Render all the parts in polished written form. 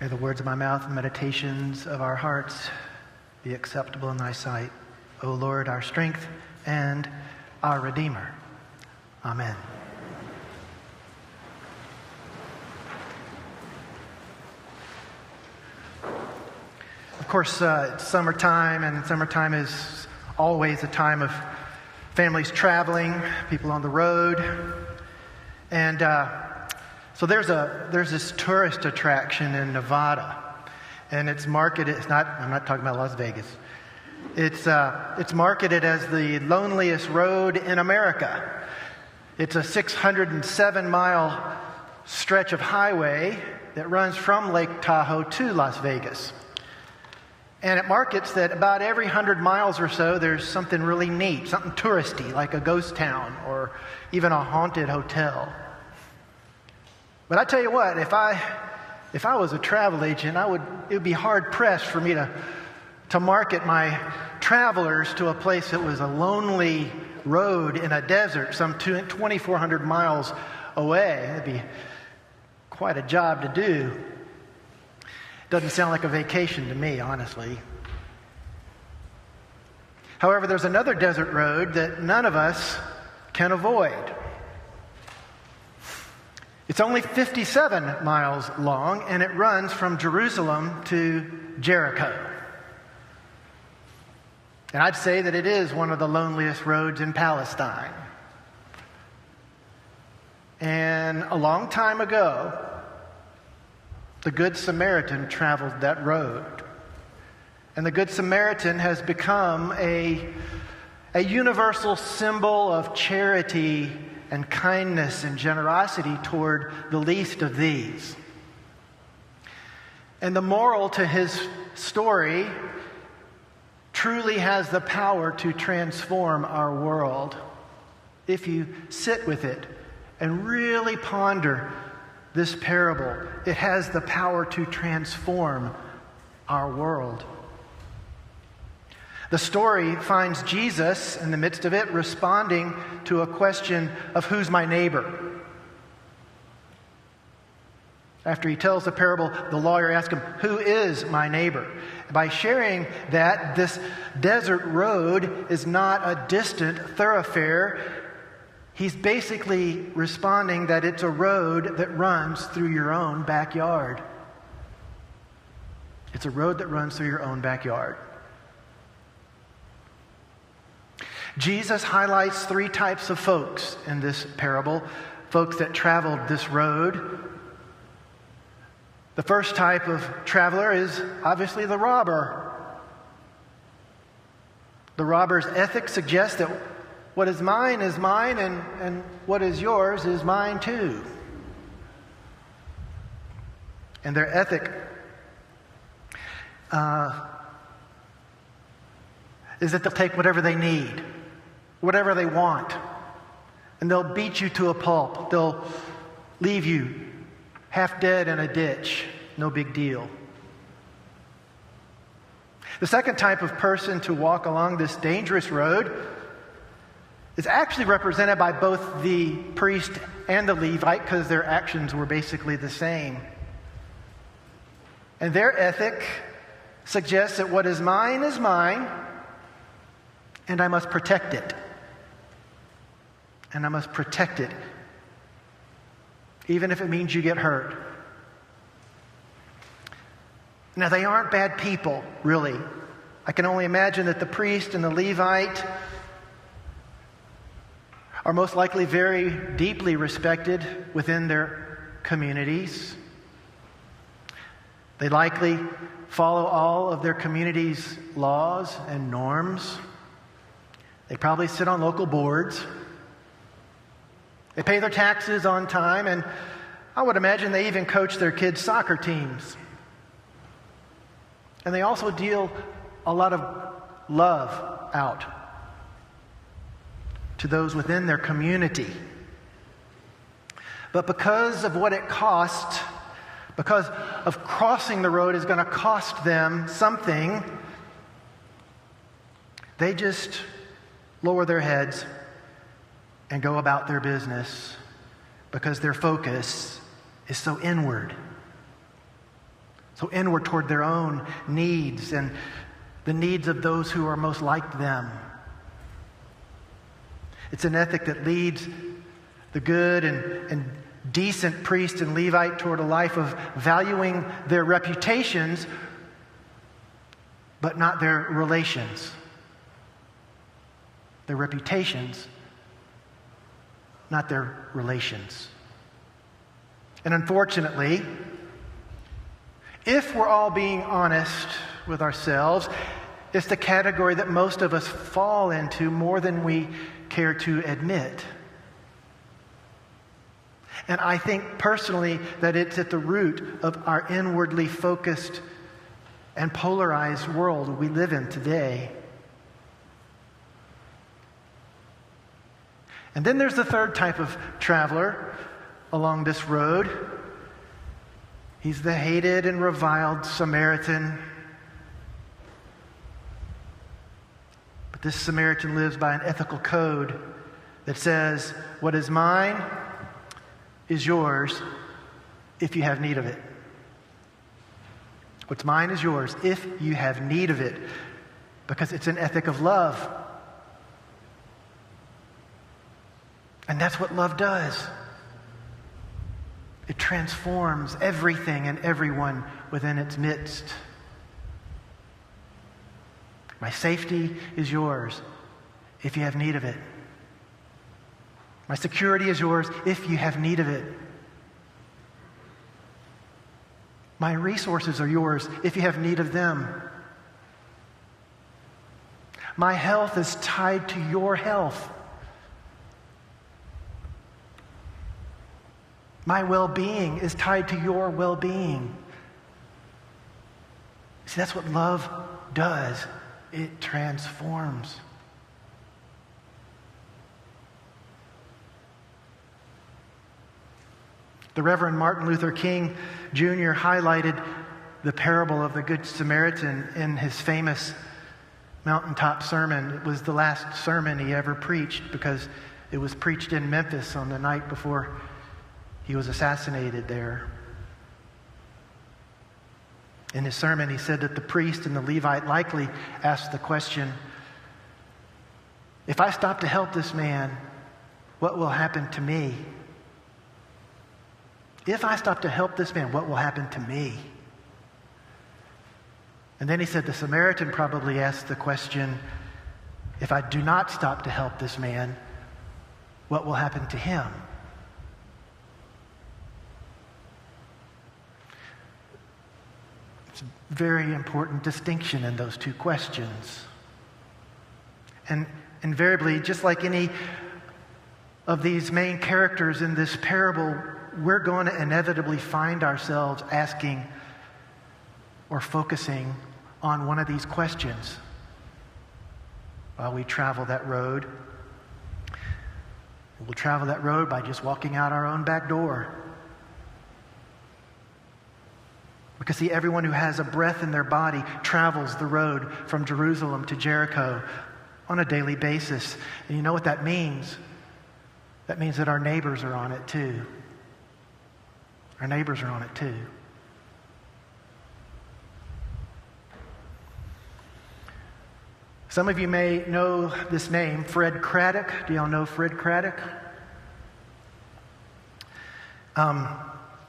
May the words of my mouth and the meditations of our hearts be acceptable in thy sight, O Lord, our strength and our Redeemer. Amen. Of course, it's summertime, and summertime is always a time of families traveling, people on the road. And so there's this tourist attraction in Nevada, and it's marketed. I'm not talking about Las Vegas. It's marketed as the loneliest road in America. It's a 607-mile stretch of highway that runs from Lake Tahoe to Las Vegas. And it markets that about every 100 miles or so, there's something really neat, something touristy, like a ghost town or even a haunted hotel. But I tell you what, if I was a travel agent, it would be hard pressed for me to market my travelers to a place that was a lonely road in a desert, some 2,400 miles away. It'd be quite a job to do. Doesn't sound like a vacation to me, honestly. However, there's another desert road that none of us can avoid. It's only 57 miles long, and it runs from Jerusalem to Jericho. And I'd say that it is one of the loneliest roads in Palestine. And a long time ago, the Good Samaritan traveled that road. And the Good Samaritan has become a universal symbol of charity and kindness and generosity toward the least of these. And the moral to his story truly has the power to transform our world if you sit with it and really ponder this parable. It has the power to transform our world. The story finds Jesus in the midst of it responding to a question of who's my neighbor. After he tells the parable, the lawyer asks him, who is my neighbor? By sharing that this desert road is not a distant thoroughfare, he's basically responding that it's a road that runs through your own backyard. It's a road that runs through your own backyard. Jesus highlights three types of folks in this parable. Folks that traveled this road. The first type of traveler is obviously the robber. The robber's ethic suggests that what is mine, and what is yours is mine too. And their ethic is that they'll take whatever they need, whatever they want, and they'll beat you to a pulp. They'll leave you half dead in a ditch. No big deal. The second type of person to walk along this dangerous road is actually represented by both the priest and the Levite, because their actions were basically the same. And their ethic suggests that what is mine, and I must protect it. And I must protect it, even if it means you get hurt. Now, they aren't bad people, really. I can only imagine that the priest and the Levite are most likely very deeply respected within their communities. They likely follow all of their community's laws and norms. They probably sit on local boards. They pay their taxes on time, and I would imagine they even coach their kids' soccer teams. And they also deal a lot of love out to those within their community. But because of what it costs, because of crossing the road is going to cost them something, they just lower their heads and go about their business because their focus is so inward. So inward toward their own needs and the needs of those who are most like them. It's an ethic that leads the good and decent priest and Levite toward a life of valuing their reputations, but not their relations. Their reputations, not their relations. And unfortunately, if we're all being honest with ourselves, it's the category that most of us fall into more than we care to admit. And I think personally that it's at the root of our inwardly focused and polarized world we live in today. And then there's the third type of traveler along this road. He's the hated and reviled Samaritan. But this Samaritan lives by an ethical code that says, what is mine is yours if you have need of it. What's mine is yours if you have need of it. Because it's an ethic of love. And that's what love does. It transforms everything and everyone within its midst. My safety is yours if you have need of it. My security is yours if you have need of it. My resources are yours if you have need of them. My health is tied to your health. My well-being is tied to your well-being. See, that's what love does. It transforms. The Reverend Martin Luther King Jr. highlighted the parable of the Good Samaritan in his famous mountaintop sermon. It was the last sermon he ever preached because it was preached in Memphis on the night before he was assassinated there. In his sermon, he said that the priest and the Levite likely asked the question, if I stop to help this man, what will happen to me? If I stop to help this man, what will happen to me? And then he said the Samaritan probably asked the question, if I do not stop to help this man, what will happen to him? It's a very important distinction in those two questions. And invariably, just like any of these main characters in this parable, we're going to inevitably find ourselves asking or focusing on one of these questions while we travel that road. We'll travel that road by just walking out our own back door. Because see, everyone who has a breath in their body travels the road from Jerusalem to Jericho on a daily basis. And you know what that means? That means that our neighbors are on it too. Our neighbors are on it too. Some of you may know this name, Fred Craddock. Do y'all know Fred Craddock?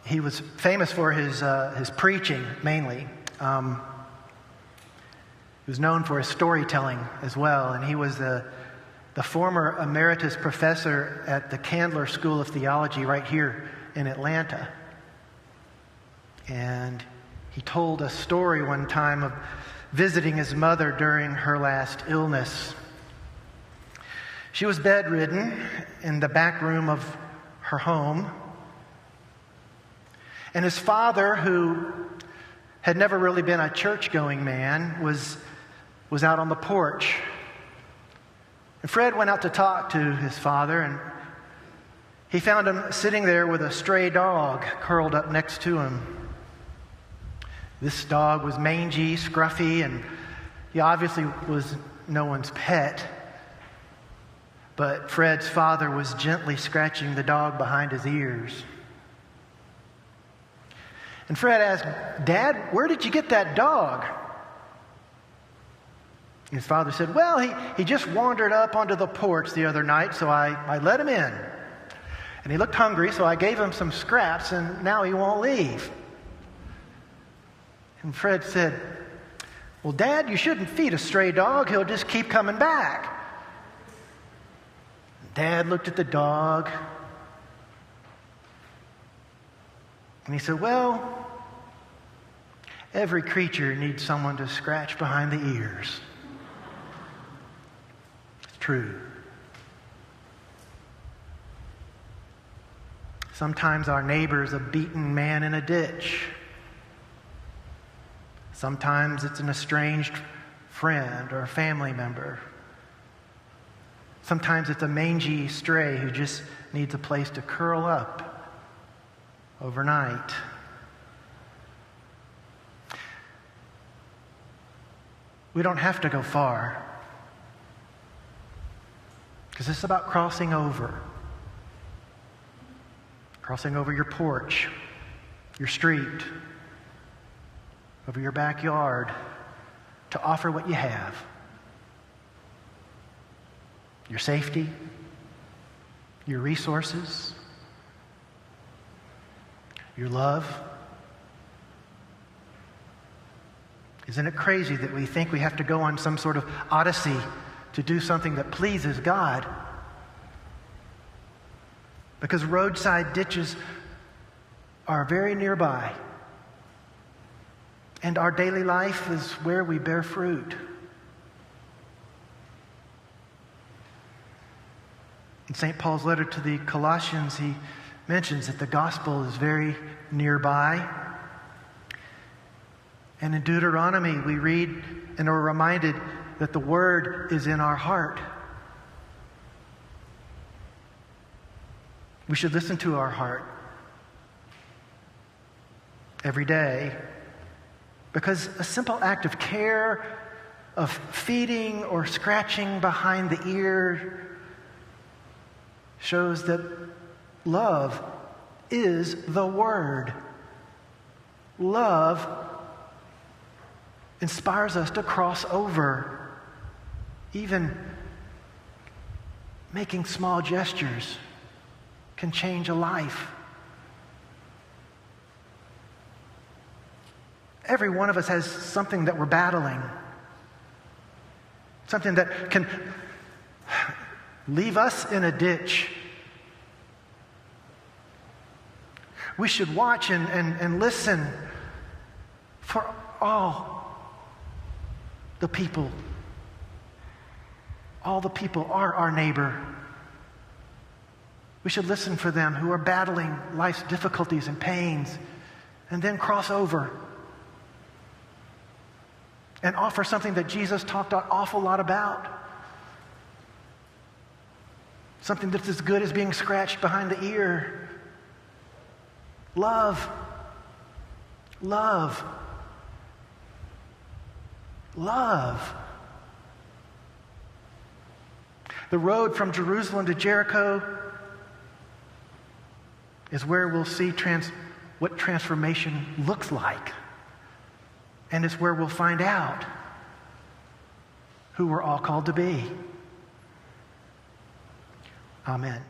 He was famous for his preaching, mainly. He was known for his storytelling as well, and he was the former emeritus professor at the Candler School of Theology right here in Atlanta. And he told a story one time of visiting his mother during her last illness. She was bedridden in the back room of her home. And his father, who had never really been a church-going man, was out on the porch. And Fred went out to talk to his father, and he found him sitting there with a stray dog curled up next to him. This dog was mangy, scruffy, and he obviously was no one's pet. But Fred's father was gently scratching the dog behind his ears. And Fred asked, "Dad, where did you get that dog?" His father said, "Well, he just wandered up onto the porch the other night, so I let him in. And he looked hungry, so I gave him some scraps, and now he won't leave." And Fred said, "Well, Dad, you shouldn't feed a stray dog. He'll just keep coming back." Dad looked at the dog, and he said, "Well, every creature needs someone to scratch behind the ears." It's true. Sometimes our neighbor's a beaten man in a ditch. Sometimes it's an estranged friend or a family member. Sometimes it's a mangy stray who just needs a place to curl up overnight. We don't have to go far, because it's about crossing over. Crossing over your porch, your street, over your backyard, to offer what you have. Your safety, your resources, your love. Isn't it crazy that we think we have to go on some sort of odyssey to do something that pleases God? Because roadside ditches are very nearby. And our daily life is where we bear fruit. In St. Paul's letter to the Colossians, he mentions that the gospel is very nearby. And in Deuteronomy, we read and are reminded that the word is in our heart. We should listen to our heart every day, because a simple act of care, of feeding or scratching behind the ear, shows that love is the word. Love inspires us to cross over. Even making small gestures can change a life. Every one of us has something that we're battling. Something that can leave us in a ditch. We should watch and listen for all the people. All the people are our neighbor. We should listen for them who are battling life's difficulties and pains, and then cross over and offer something that Jesus talked an awful lot about. Something that's as good as being scratched behind the ear. Love. Love. Love. The road from Jerusalem to Jericho is where we'll see what transformation looks like. And it's where we'll find out who we're all called to be. Amen.